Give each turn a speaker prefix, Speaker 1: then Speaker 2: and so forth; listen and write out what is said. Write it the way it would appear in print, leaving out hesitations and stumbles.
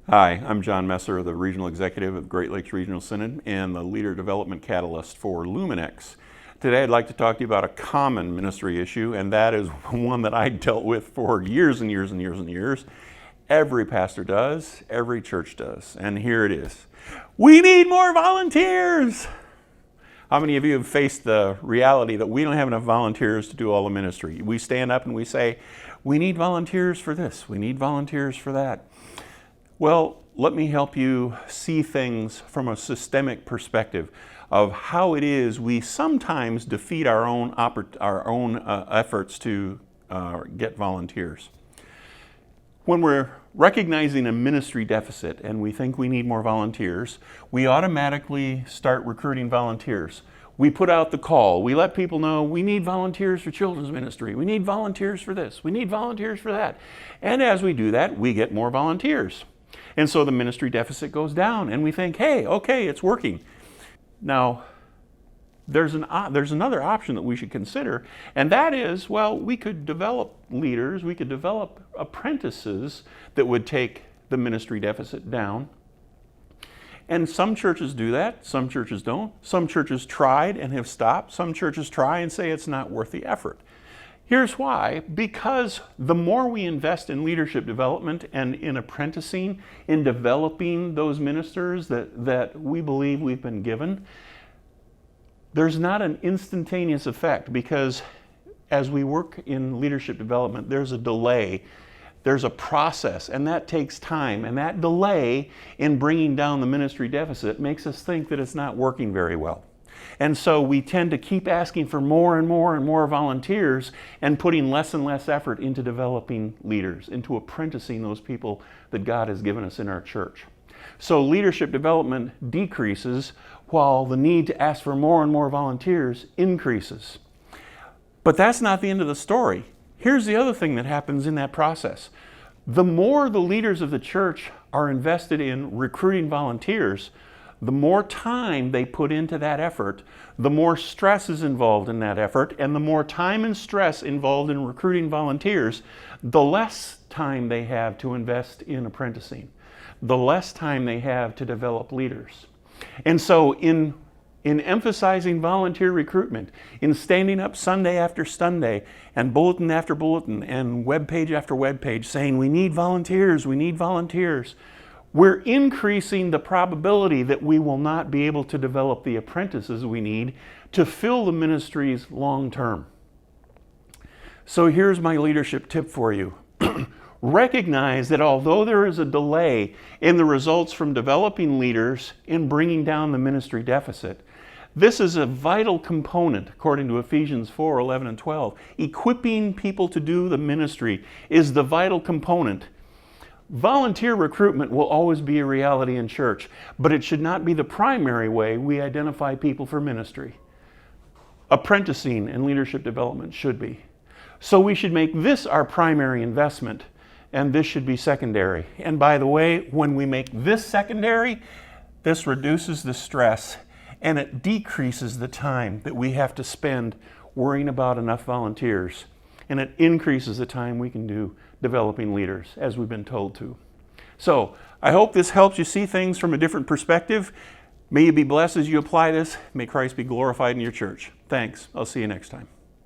Speaker 1: Hi, I'm John Messer, the Regional Executive of Great Lakes Regional Synod and the Leader Development Catalyst for Luminex. Today I'd like to talk to you about a common ministry issue, and that is one that I dealt with for years and years and years and years. Every pastor does, every church does, and here it is. We need more volunteers! How many of you have faced the reality that we don't have enough volunteers to do all the ministry? We stand up and we say, we need volunteers for this, we need volunteers for that. Well, let me help you see things from a systemic perspective of how it is we sometimes defeat our own efforts to get volunteers. When we're recognizing a ministry deficit and we think we need more volunteers, we automatically start recruiting volunteers. We put out the call. We let people know we need volunteers for children's ministry. We need volunteers for this. We need volunteers for that. And as we do that, we get more volunteers. And so the ministry deficit goes down and we think, hey, okay, it's working. Now, there's another option that we should consider, and that is, well, we could develop leaders, we could develop apprentices that would take the ministry deficit down. And some churches do that, some churches don't. Some churches tried and have stopped. Some churches try and say it's not worth the effort. Here's why: because the more we invest in leadership development and in apprenticing, in developing those ministers that we believe we've been given, there's not an instantaneous effect, because as we work in leadership development, there's a delay, there's a process, and that takes time. And that delay in bringing down the ministry deficit makes us think that it's not working very well. And so we tend to keep asking for more and more and more volunteers and putting less and less effort into developing leaders, into apprenticing those people that God has given us in our church. So leadership development decreases while the need to ask for more and more volunteers increases. But that's not the end of the story. Here's the other thing that happens in that process. The more the leaders of the church are invested in recruiting volunteers, the more time they put into that effort, the more stress is involved in that effort, and the more time and stress involved in recruiting volunteers, the less time they have to invest in apprenticing, the less time they have to develop leaders. And so in emphasizing volunteer recruitment, in standing up Sunday after Sunday and bulletin after bulletin and web page after web page saying we need volunteers, we're increasing the probability that we will not be able to develop the apprentices we need to fill the ministries long term. So here's my leadership tip for you. Recognize that although there is a delay in the results from developing leaders in bringing down the ministry deficit, this is a vital component, according to Ephesians 4, 11 and 12. Equipping people to do the ministry is the vital component. Volunteer recruitment will always be a reality in church, but it should not be the primary way we identify people for ministry. Apprenticing and leadership development should be. So we should make this our primary investment, and this should be secondary. And by the way, when we make this secondary, this reduces the stress and it decreases the time that we have to spend worrying about enough volunteers. And it increases the time we can do developing leaders, as we've been told to. So I hope this helps you see things from a different perspective. May you be blessed as you apply this. May Christ be glorified in your church. Thanks. I'll see you next time.